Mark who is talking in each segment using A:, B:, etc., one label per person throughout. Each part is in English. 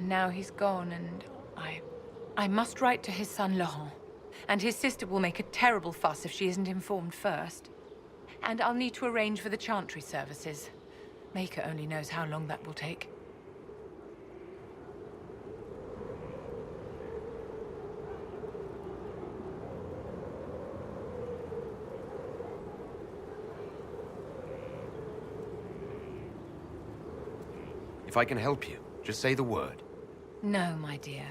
A: Now he's gone, and I must write to his son Laurent. And his sister will make a terrible fuss if she isn't informed first. And I'll need to arrange for the Chantry services. Maker only knows how long that will take.
B: If I can help you, just say the word.
A: No, my dear.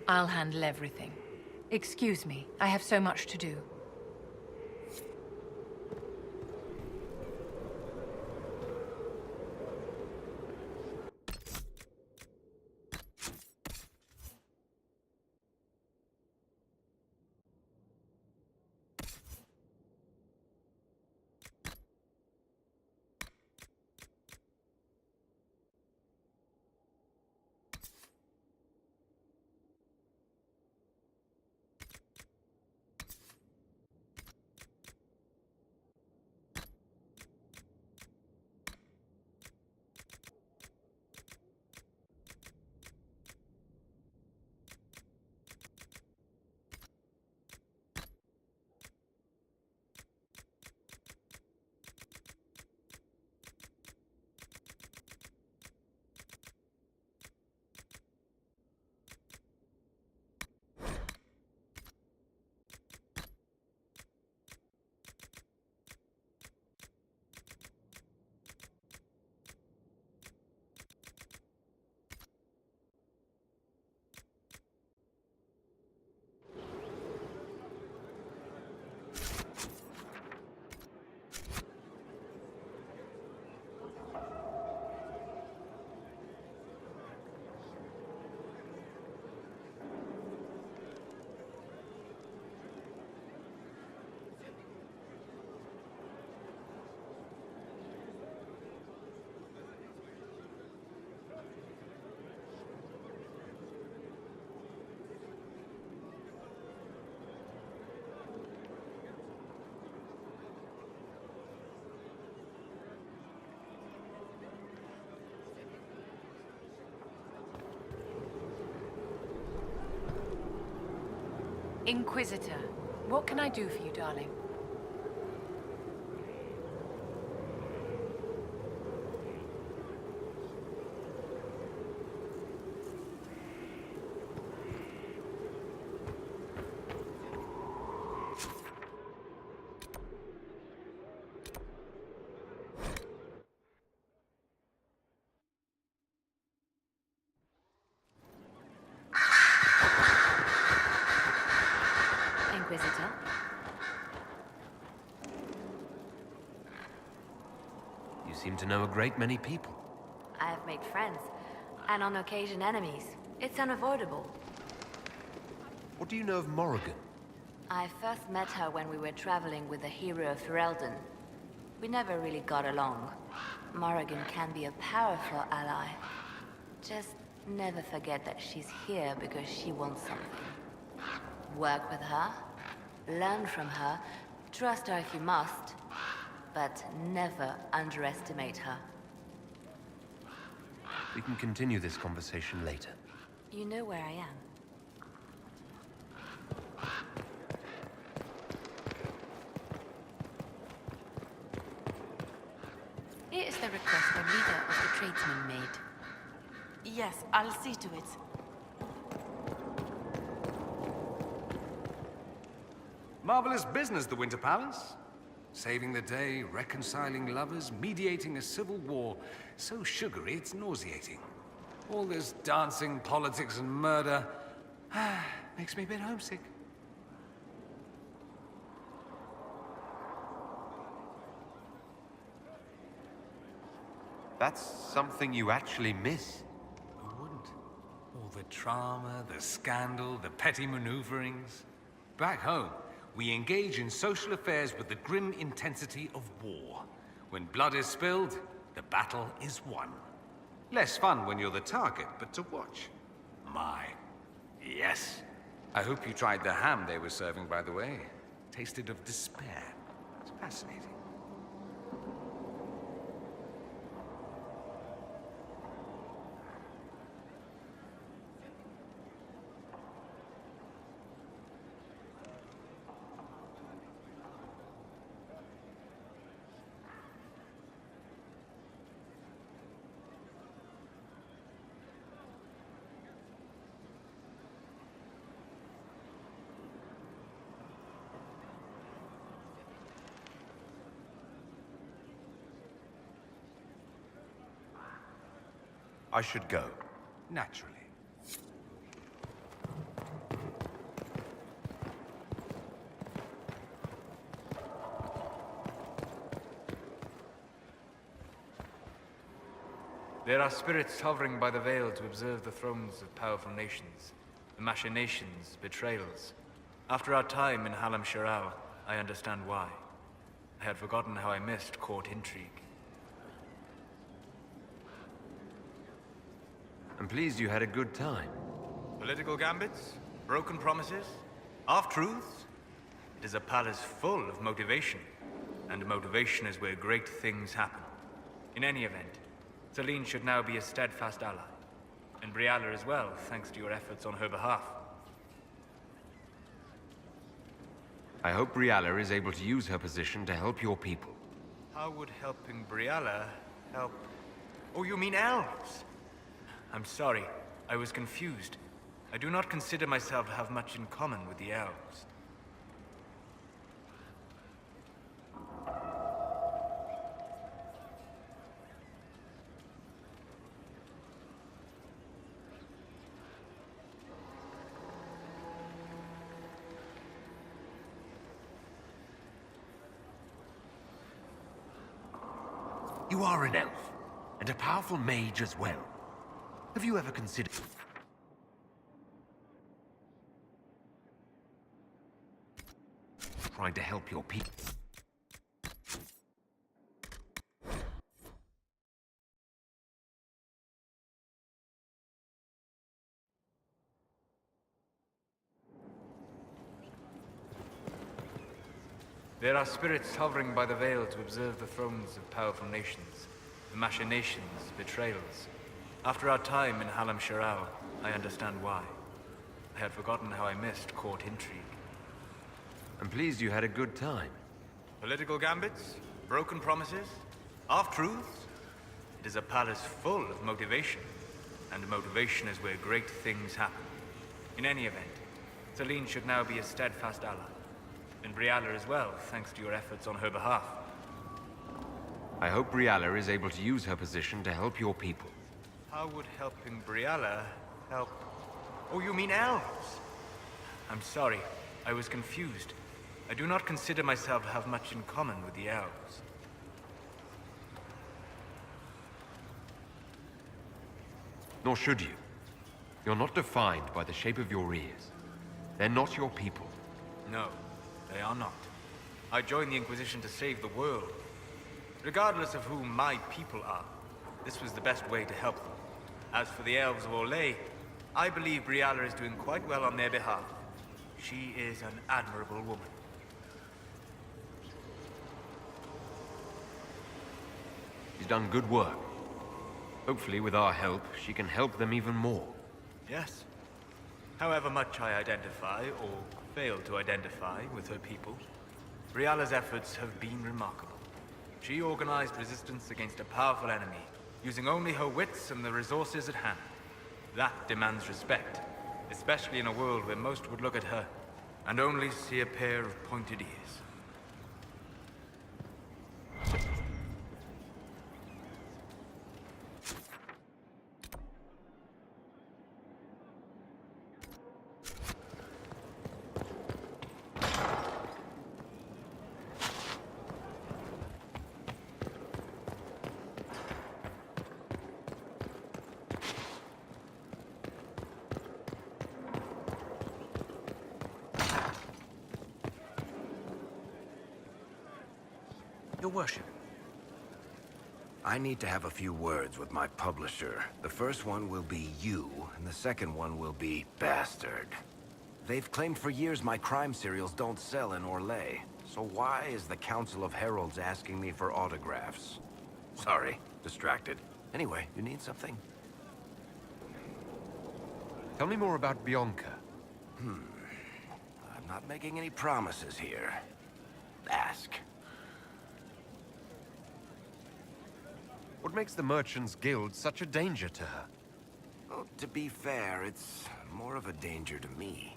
A: I'll handle everything. Excuse me, I have so much to do. Inquisitor, what can I do for you, darling? Inquisitor?
B: You seem to know a great many people.
C: I have made friends, and on occasion enemies. It's unavoidable.
B: What do you know of Morrigan?
C: I first met her when we were traveling with the hero of Ferelden. We never really got along. Morrigan can be a powerful ally. Just never forget that she's here because she wants something. Work with her, learn from her, trust her if you must, but never underestimate her.
B: We can continue this conversation later.
C: You know where I am.
A: Here is the request the leader of the tradesmen made.
D: Yes, I'll see to it.
E: Marvelous business, the Winter Palace. Saving the day, reconciling lovers, mediating a civil war. So sugary, it's nauseating. All this dancing, politics, and murder makes me a bit homesick.
B: That's something you actually miss.
E: Who wouldn't? All the drama, the scandal, the petty maneuverings. Back home, we engage in social affairs with the grim intensity of war. When blood is spilled, the battle is won. Less fun when you're the target, but to watch. My, yes. I hope you tried the ham they were serving, by the way. Tasted of despair. It's fascinating.
B: I should go.
E: Naturally.
D: There are spirits hovering by the Veil to observe the thrones of powerful nations, the machinations, betrayals. After our time in Halam Sharal, I understand why. I had forgotten how I missed court intrigue.
B: I'm pleased you had a good time.
D: Political gambits? Broken promises? Half-truths? It is a palace full of motivation, and motivation is where great things happen. In any event, Celine should now be a steadfast ally. And Briala as well, thanks to your efforts on her behalf.
B: I hope Briala is able to use her position to help your people.
D: How would helping Briala help... Oh, you mean elves? I'm sorry, I was confused. I do not consider myself to have much in common with the elves.
B: You are an elf, and a powerful mage as well. Have you ever considered... trying to help your people?
D: There are spirits hovering by the Veil to observe the thrones of powerful nations, the machinations, betrayals. After our time in Halam Sharal, I understand why. I had forgotten how I missed court intrigue.
B: I'm pleased you had a good time.
D: Political gambits? Broken promises? Half-truths? It is a palace full of motivation, and motivation is where great things happen. In any event, Celine should now be a steadfast ally. And Briala as well, thanks to your efforts on her behalf.
B: I hope Briala is able to use her position to help your people.
D: How would helping Briala help... Oh, you mean elves? I'm sorry, I was confused. I do not consider myself to have much in common with the elves.
B: Nor should you. You're not defined by the shape of your ears. They're not your people.
D: No, they are not. I joined the Inquisition to save the world. Regardless of who my people are, this was the best way to help them. As for the elves of Orlais, I believe Briala is doing quite well on their behalf. She is an admirable woman.
B: She's done good work. Hopefully, with our help, she can help them even more.
D: Yes. However much I identify, or fail to identify, with her people, Briala's efforts have been remarkable. She organized resistance against a powerful enemy, using only her wits and the resources at hand. That demands respect, especially in a world where most would look at her and only see a pair of pointed ears.
E: Your worship.
F: I need to have a few words with my publisher. The first one will be you, and the second one will be Bastard. They've claimed for years my crime serials don't sell in Orlais. So why is the Council of Heralds asking me for autographs? Sorry, distracted. Anyway, you need something?
B: Tell me more about Bianca.
F: I'm not making any promises here. Ask.
B: What makes the Merchants Guild such a danger to her?
F: Well, to be fair, it's more of a danger to me.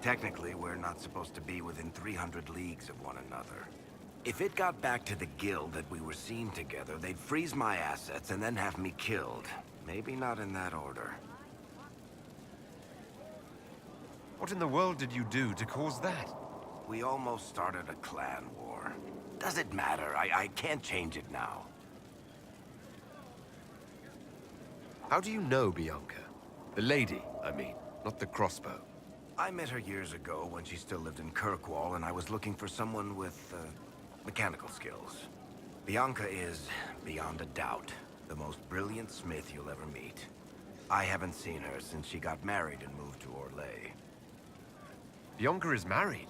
F: Technically, we're not supposed to be within 300 leagues of one another. If it got back to the guild that we were seen together, they'd freeze my assets and then have me killed. maybe not in that order.
B: What in the world did you do to cause that?
F: We almost started a clan war. Does it matter? I can't change it now.
B: How do you know Bianca? The lady, I mean, not the crossbow.
F: I met her years ago when she still lived in Kirkwall, and I was looking for someone with, mechanical skills. Bianca is, beyond a doubt, the most brilliant smith you'll ever meet. I haven't seen her since she got married and moved to Orlais.
B: Bianca is married.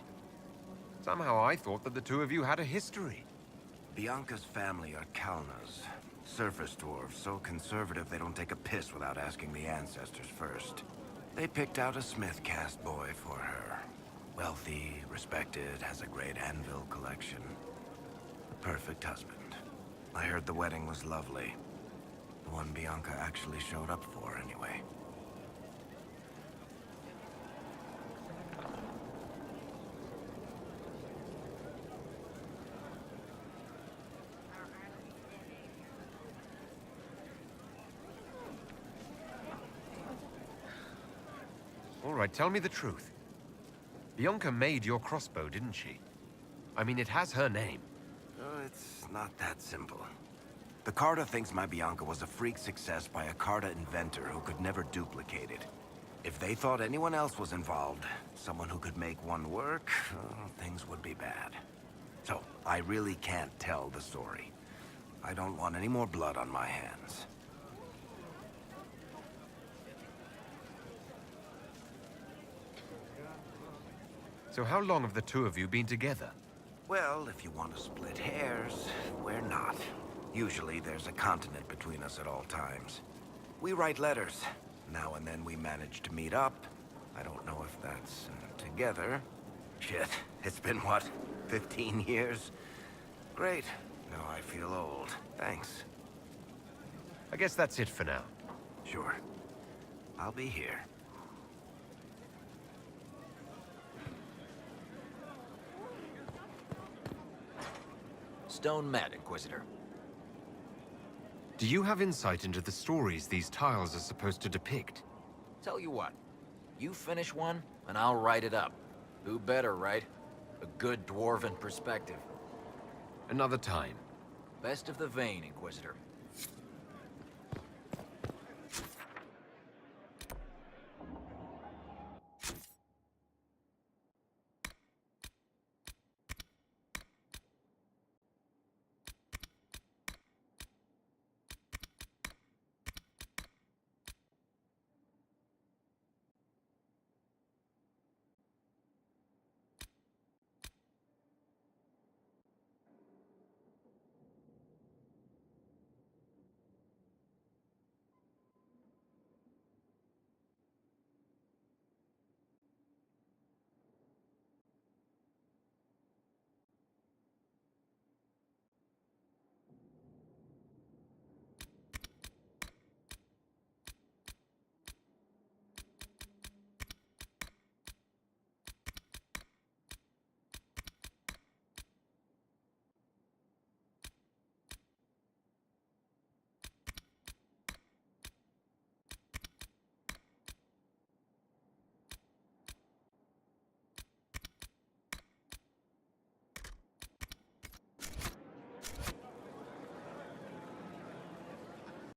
B: Somehow I thought that the two of you had a history.
F: Bianca's family are Kalnas. Surface dwarves, so conservative they don't take a piss without asking the ancestors first. They picked out a smith caste boy for her. Wealthy, respected, has a great anvil collection. The perfect husband. I heard the wedding was lovely. The one Bianca actually showed up for, anyway.
B: All right, tell me the truth. Bianca made your crossbow, didn't she? I mean, it has her name.
F: It's not that simple. The Carta thinks my Bianca was a freak success by a Carta inventor who could never duplicate it. If they thought anyone else was involved, someone who could make one work, things would be bad. So, I really can't tell the story. I don't want any more blood on my hands.
B: So how long have the two of you been together?
F: Well, if you want to split hairs, we're not. Usually there's a continent between us at all times. We write letters. Now and then we manage to meet up. I don't know if that's together. Shit, it's been what, 15 years? Great. Now I feel old. Thanks.
B: I guess that's it for now.
F: Sure. I'll be here.
G: Stone Mat, Inquisitor.
B: Do you have insight into the stories these tiles are supposed to depict?
G: Tell you what, you finish one, and I'll write it up. Who better, right? A good dwarven perspective.
B: Another time.
G: Best of the vein, Inquisitor.